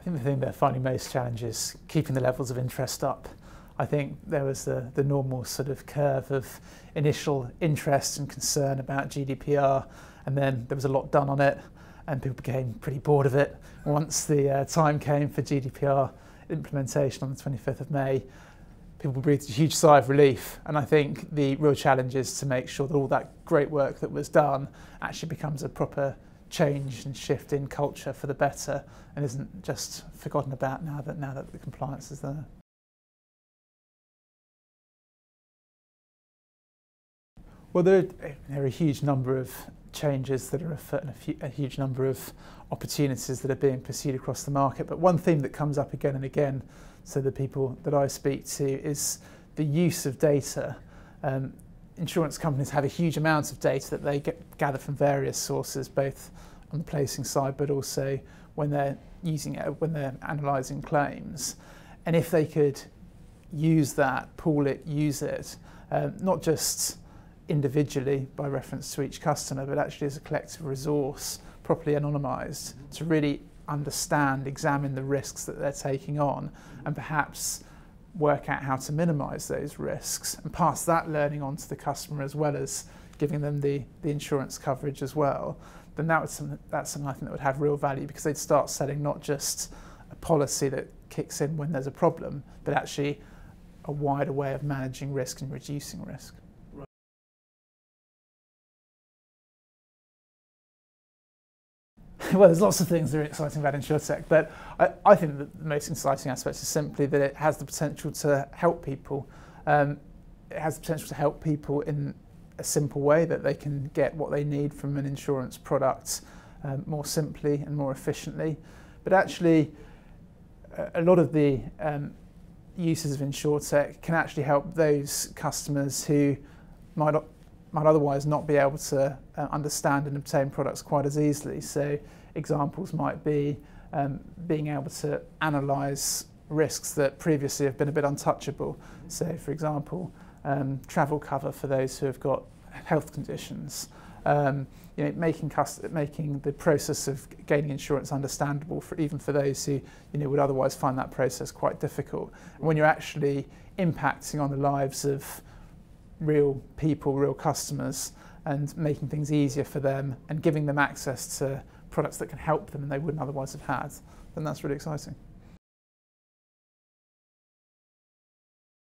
think the thing they're finding most challenging is keeping the levels of interest up. I think there was the normal sort of curve of initial interest and concern about GDPR, and then there was a lot done on it and people became pretty bored of it. Once the time came for GDPR implementation on the 25th of May, people breathed a huge sigh of relief, and I think the real challenge is to make sure that all that great work that was done actually becomes a proper change and shift in culture for the better and isn't just forgotten about now that the compliance is there. Well, there are a huge number of changes that are afoot and a huge number of opportunities that are being pursued across the market. But one theme that comes up again and again, so the people that I speak to, is the use of data. Insurance companies have a huge amount of data that they gather from various sources, both on the placing side, but also when they're using it, when they're analysing claims. And if they could use that, pool it, use it, not just individually by reference to each customer, but actually as a collective resource, properly anonymised, to really understand, examine the risks that they're taking on, and perhaps work out how to minimise those risks and pass that learning on to the customer as well as giving them the insurance coverage as well, then that's something I think that would have real value, because they'd start selling not just a policy that kicks in when there's a problem, but actually a wider way of managing risk and reducing risk. Well, there's lots of things that are exciting about InsurTech, but I think that the most exciting aspect is simply that it has the potential to help people. It has the potential to help people in a simple way, that they can get what they need from an insurance product more simply and more efficiently. But actually, a lot of the uses of InsurTech can actually help those customers who might otherwise not be able to understand and obtain products quite as easily. So examples might be being able to analyse risks that previously have been a bit untouchable. So for example, travel cover for those who have got health conditions, making the process of gaining insurance understandable even for those who would otherwise find that process quite difficult. And when you're actually impacting on the lives of real people, real customers, and making things easier for them and giving them access to products that can help them and they wouldn't otherwise have had, then that's really exciting.